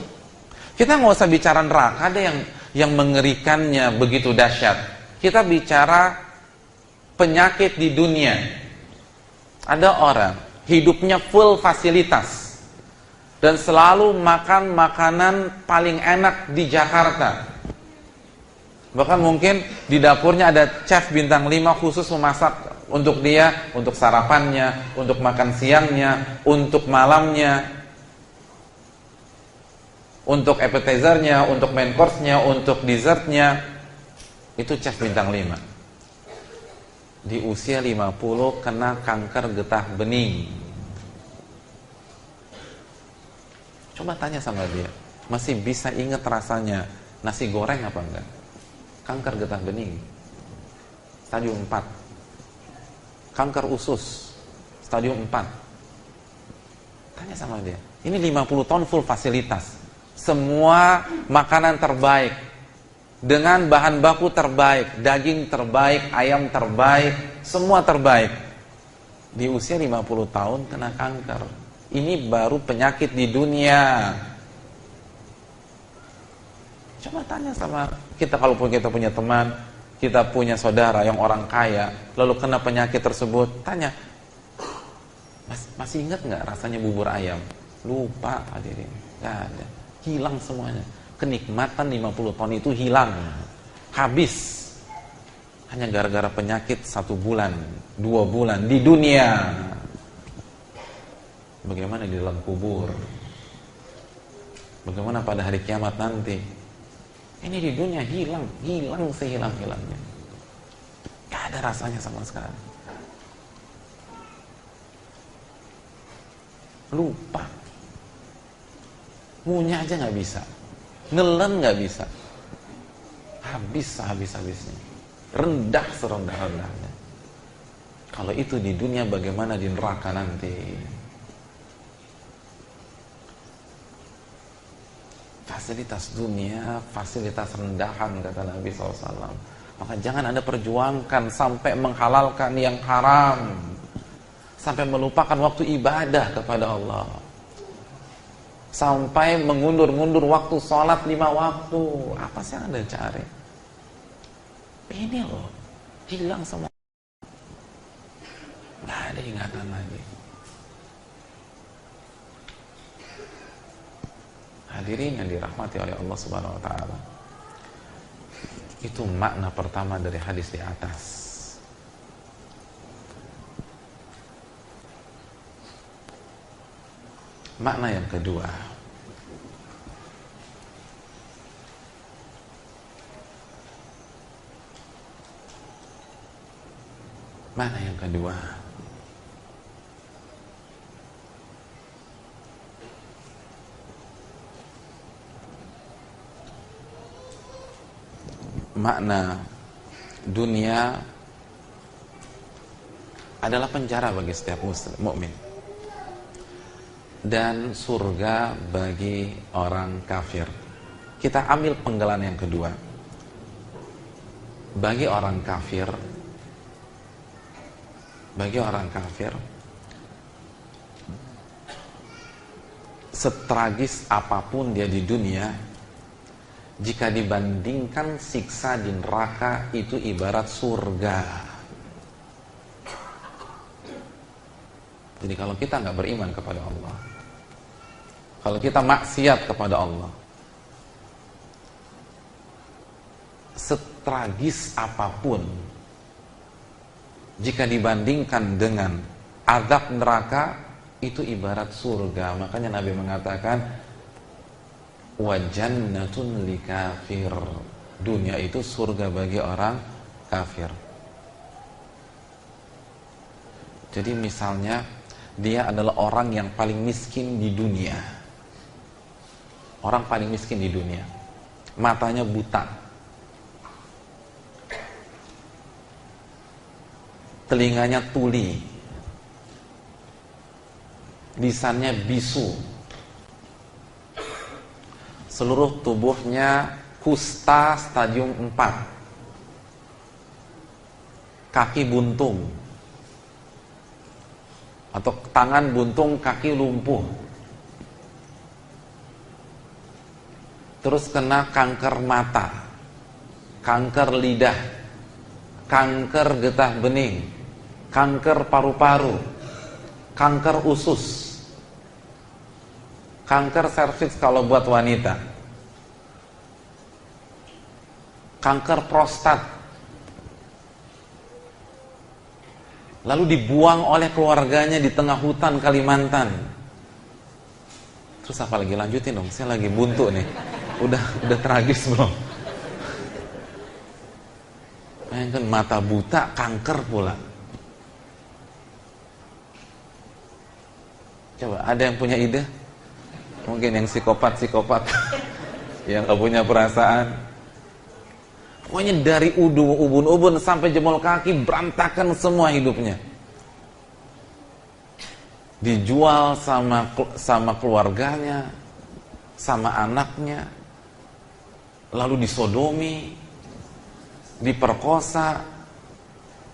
Kita nggak usah bicara neraka, ada yang mengerikannya begitu dahsyat. Kita bicara penyakit di dunia. Ada orang hidupnya full fasilitas dan selalu makan makanan paling enak di Jakarta. Bahkan mungkin di dapurnya ada chef bintang 5 khusus memasak untuk dia, untuk sarapannya, untuk makan siangnya, untuk malamnya, untuk appetizernya, untuk main course-nya, untuk dessertnya. Itu chef bintang 5. Di usia 50 kena kanker getah bening. Coba tanya sama dia, masih bisa ingat rasanya nasi goreng apa enggak? Kanker getah bening stadium 4, kanker usus stadium 4. Tanya sama dia. Ini 50 tahun full fasilitas, semua makanan terbaik, dengan bahan baku terbaik, daging terbaik, ayam terbaik, semua terbaik. Di usia 50 tahun kena kanker. Ini baru penyakit di dunia. Coba tanya sama kita, kalaupun kita punya teman, kita punya saudara yang orang kaya, lalu kena penyakit tersebut, tanya, masih ingat nggak rasanya bubur ayam? Lupa hadirin, nggak ada, hilang semuanya. Kenikmatan 50 tahun itu hilang, habis, hanya gara-gara penyakit 1 bulan, 2 bulan di dunia. Bagaimana di dalam kubur? Bagaimana pada hari kiamat nanti? Ini di dunia hilang sehilang-hilangnya. Gak ada rasanya sama sekali. Lupa. Ngunyah aja gak bisa. Nelen gak bisa. Habis-habisnya. Rendah serendah-rendahnya. Kalau itu di dunia, bagaimana di neraka nanti? Fasilitas dunia, fasilitas rendahan, kata Nabi SAW. Maka jangan Anda perjuangkan sampai menghalalkan yang haram, sampai melupakan waktu ibadah kepada Allah, sampai mengundur-mundur waktu sholat 5 waktu. Apa sih yang Anda cari? Ini loh, hilang semua, nggak ada ingatan lagi. Hadirin yang dirahmati oleh Allah Subhanahu wa taala. Itu makna pertama dari hadis di atas. Makna yang kedua, makna yang kedua, makna dunia adalah penjara bagi setiap muslim mukmin dan surga bagi orang kafir. Kita ambil penggalan yang kedua. Bagi orang kafir, setragis apapun dia di dunia, jika dibandingkan siksa di neraka, itu ibarat surga. Jadi kalau kita nggak beriman kepada Allah, kalau kita maksiat kepada Allah, setragis apapun, jika dibandingkan dengan azab neraka, itu ibarat surga. Makanya Nabi mengatakan, wa jannatun li kafir. Dunia itu surga bagi orang kafir. Jadi misalnya dia adalah orang yang paling miskin di dunia. Orang paling miskin di dunia. Matanya buta. Telinganya tuli. Lisannya bisu. Seluruh tubuhnya kusta stadium 4. Kaki buntung. Atau tangan buntung, kaki lumpuh. Terus kena kanker mata, kanker lidah, kanker getah bening, kanker paru-paru, kanker usus, kanker serviks kalau buat wanita, kanker prostat, lalu dibuang oleh keluarganya di tengah hutan Kalimantan. Terus apa lagi? Lanjutin dong, saya lagi buntu nih. Udah tragis belum? Bayangkan mata buta, kanker pula. Coba, ada yang punya ide? Mungkin yang psikopat yang gak punya perasaan. Pokoknya dari ubun-ubun sampai jempol kaki berantakan semua hidupnya. Dijual sama keluarganya, sama anaknya, lalu disodomi, diperkosa,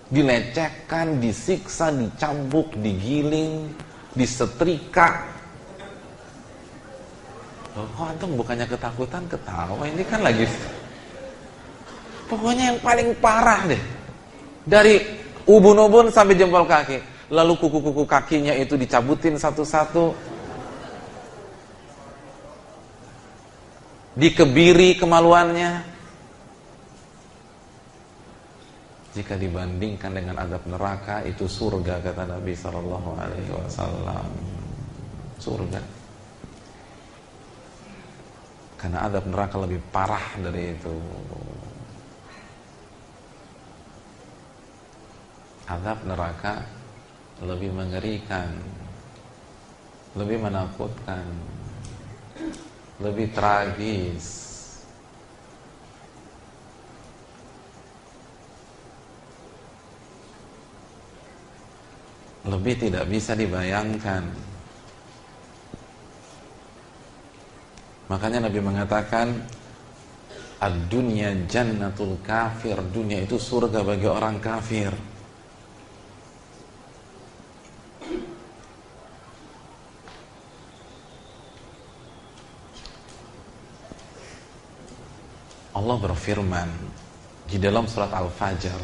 dilecehkan, disiksa, dicambuk, digiling, disetrika. Loh, kok antum bukannya ketakutan ketawa? Ini kan lagi, pokoknya yang paling parah deh. Dari ubun-ubun sampai jempol kaki. Lalu kuku-kuku kakinya itu dicabutin satu-satu. Dikebiri kemaluannya. Jika dibandingkan dengan azab neraka, itu surga, kata Nabi SAW. Surga. Karena azab neraka lebih parah dari itu. Azab neraka lebih mengerikan, lebih menakutkan, lebih tragis. Lebih tidak bisa dibayangkan. Makanya Nabi mengatakan, ad-dunya jannatul kafir. Dunia itu surga bagi orang kafir. Allah berfirman di dalam surat Al-Fajr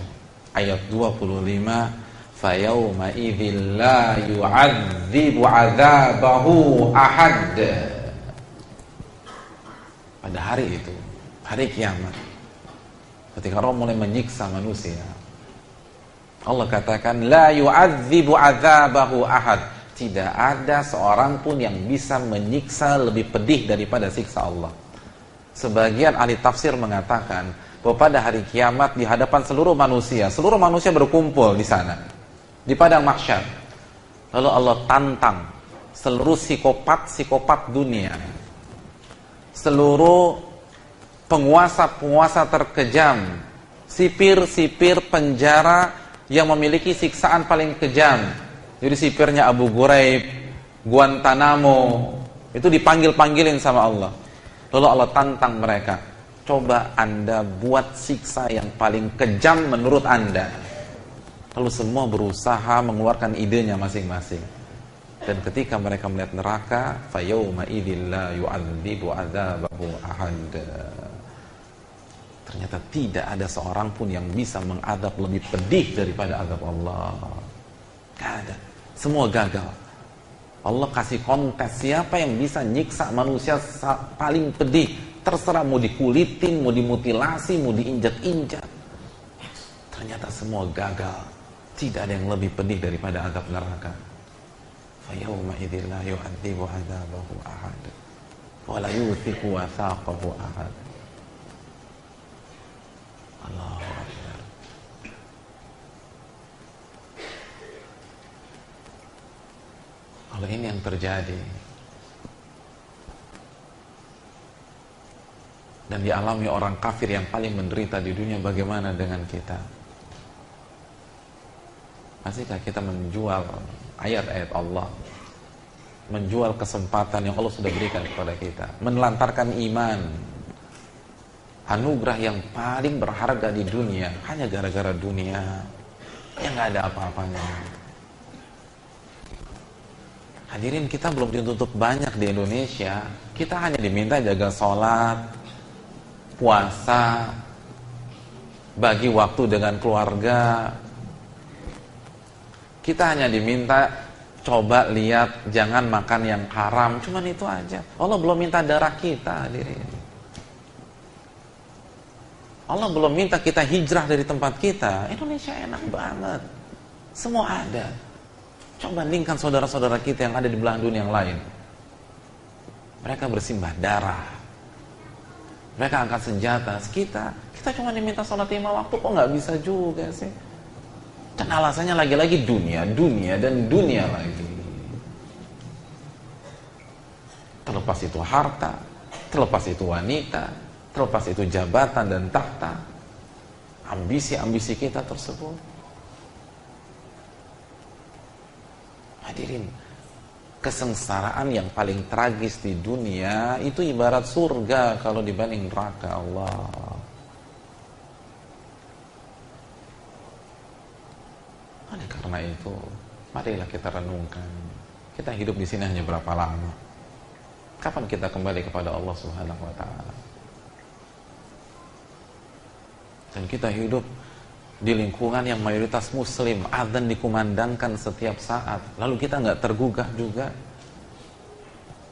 ayat 25, "Fayauma idzil la yu'adzibu 'adzabahu ahad." Pada hari itu, hari kiamat, ketika Allah mulai menyiksa manusia, Allah katakan, "La yu'adzibu 'adzabahu ahad." Tidak ada seorang pun yang bisa menyiksa lebih pedih daripada siksa Allah. Sebagian ahli tafsir mengatakan bahwa pada hari kiamat di hadapan seluruh manusia berkumpul di sana, di padang mahsyar. Lalu Allah tantang seluruh psikopat dunia, seluruh penguasa terkejam, sipir penjara yang memiliki siksaan paling kejam. Jadi sipirnya Abu Ghuraib, Guantanamo, itu dipanggil-panggilin sama Allah. Lalu Allah tantang mereka, coba Anda buat siksa yang paling kejam menurut Anda. Lalu semua berusaha mengeluarkan idenya masing-masing. Dan ketika mereka melihat neraka, fayauma idzil la yu'adzibu 'adzabahu ahad. Ternyata tidak ada seorang pun yang bisa mengadab lebih pedih daripada azab Allah. Tidak ada. Semua gagal. Allah kasih kontes siapa yang bisa nyiksa manusia paling pedih. Terserah mau dikulitin, mau dimutilasi, mau diinjak-injak. Ternyata semua gagal. Tidak ada yang lebih pedih daripada azab neraka. Fayauma idzil la yu'adzibu 'adzabahu ahad wa la yuthiqu wathaqahu ahad. Allahu Akbar. Kalau ini yang terjadi dan dialami orang kafir yang paling menderita di dunia, bagaimana dengan kita? Masihkah kita menjual ayat-ayat Allah, menjual kesempatan yang Allah sudah berikan kepada kita, menelantarkan iman, anugerah yang paling berharga di dunia hanya gara-gara dunia yang gak ada apa-apanya? Hadirin, kita belum dituntut banyak di Indonesia. Kita hanya diminta jaga sholat, puasa, bagi waktu dengan keluarga. Kita hanya diminta coba lihat, jangan makan yang haram. Cuman itu aja. Allah belum minta darah kita, hadirin. Allah belum minta kita hijrah dari tempat kita. Indonesia enak banget, semua ada. Coba bandingkan saudara-saudara kita yang ada di belahan dunia yang lain. Mereka bersimbah darah, mereka angkat senjata. Kita cuma diminta sholat 5 waktu, kok nggak bisa juga sih? Dan alasannya lagi-lagi dunia dan dunia lagi. Terlepas itu harta, terlepas itu wanita, terlepas itu jabatan dan tahta, ambisi-ambisi kita tersebut. Hadirin, kesengsaraan yang paling tragis di dunia itu ibarat surga kalau dibanding neraka. Allah. Oleh karena itu, marilah kita renungkan, kita hidup di sini hanya berapa lama? Kapan kita kembali kepada Allah Subhanahu wa taala? Dan kita hidup di lingkungan yang mayoritas muslim, adzan dikumandangkan setiap saat, lalu kita nggak tergugah juga.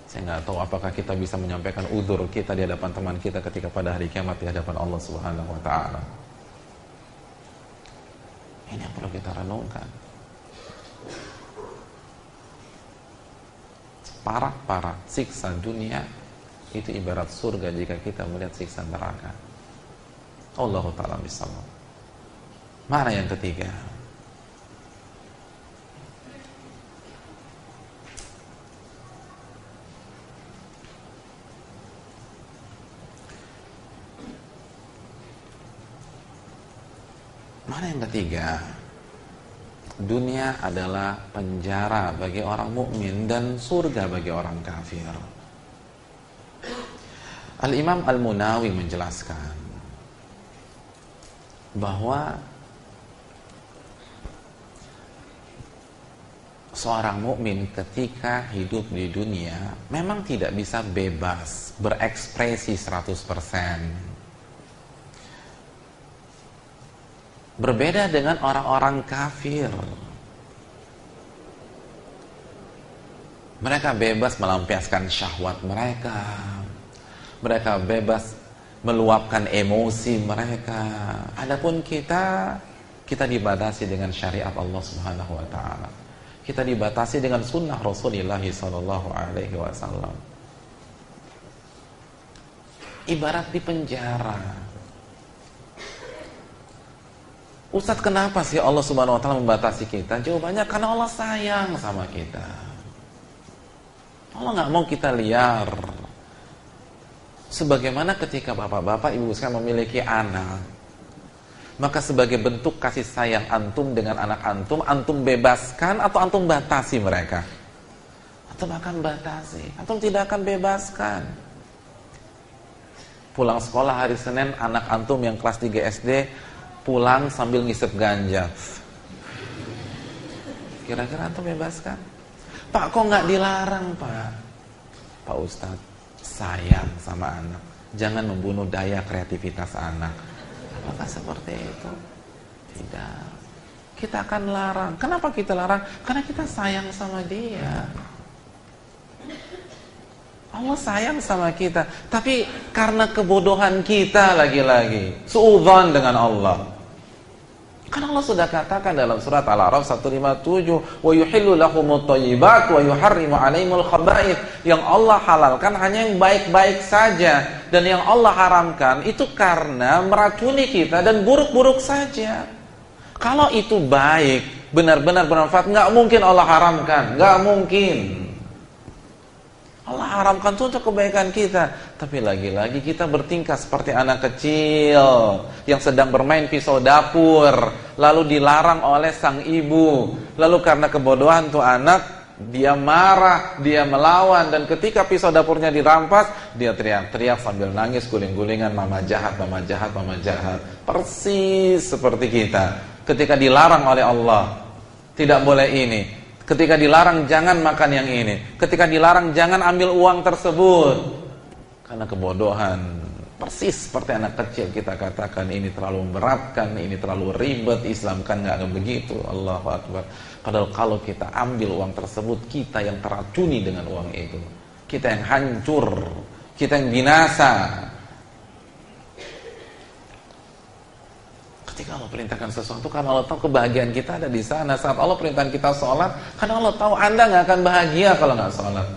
Saya nggak tahu apakah kita bisa menyampaikan udzur kita di hadapan teman kita ketika pada hari kiamat di hadapan Allah Subhanahu wa taala. Ini yang perlu kita renungkan. Parah-parah siksa dunia itu ibarat surga jika kita melihat siksa neraka. Allahu ta'ala bisawab. Mana yang ketiga? Mana yang ketiga? Dunia adalah penjara bagi orang mukmin dan surga bagi orang kafir. Al-Imam Al-Munawi menjelaskan bahwa seorang mukmin ketika hidup di dunia memang tidak bisa bebas berekspresi 100%. Berbeda dengan orang-orang kafir. Mereka bebas melampiaskan syahwat mereka. Mereka bebas meluapkan emosi mereka. Adapun kita dibatasi dengan syariat Allah Subhanahu wa taala. Kita dibatasi dengan sunnah Rasulullah sallallahu alaihi wasallam. Ibarat di penjara. Ustadz, kenapa sih Allah Subhanahu wa taala membatasi kita? Jawabannya karena Allah sayang sama kita. Allah nggak mau kita liar. Sebagaimana ketika bapak-bapak, ibu sekalian memiliki anak, maka sebagai bentuk kasih sayang antum dengan anak antum, antum bebaskan atau antum batasi mereka? Antum akan batasi, antum tidak akan bebaskan. Pulang sekolah hari Senin, anak antum yang kelas 3 SD pulang sambil ngisep ganja. Kira-kira antum bebaskan? Pak, kok nggak dilarang, Pak? Pak Ustadz, sayang sama anak, jangan membunuh daya kreativitas anak. Apakah seperti itu? Tidak. Kita akan larang. Kenapa kita larang? Karena kita sayang sama dia. Allah sayang sama kita, tapi karena kebodohan kita lagi-lagi suudzon dengan Allah. Karena Allah sudah katakan dalam surat Al-A'raf 157, wa yuhillu lahumut thayyibat wa yuharrimu 'alaihimul khaba'ith. Yang Allah halalkan hanya yang baik-baik saja, dan yang Allah haramkan itu karena meracuni kita dan buruk-buruk saja. Kalau itu baik, benar-benar bermanfaat, nggak mungkin Allah haramkan, nggak mungkin. Allah haramkan itu untuk kebaikan kita. Tapi lagi-lagi kita bertingkah seperti anak kecil yang sedang bermain pisau dapur, lalu dilarang oleh sang ibu. Lalu karena kebodohan tuh anak, dia marah, dia melawan, dan ketika pisau dapurnya dirampas, dia teriak-teriak sambil nangis guling-gulingan, mama jahat, mama jahat, mama jahat. Persis seperti kita ketika dilarang oleh Allah, tidak boleh ini. Ketika dilarang jangan makan yang ini. Ketika dilarang jangan ambil uang tersebut. Karena kebodohan. Persis seperti anak kecil kita katakan ini terlalu memberatkan, ini terlalu ribet, Islam kan nggak begitu. Allahu Akbar. Padahal kalau kita ambil uang tersebut, kita yang teracuni dengan uang itu. Kita yang hancur, kita yang binasa. Ketika Allah perintahkan sesuatu, karena Allah tahu kebahagiaan kita ada di sana. Saat Allah perintahkan kita sholat, karena Allah tahu Anda nggak akan bahagia kalau nggak sholat.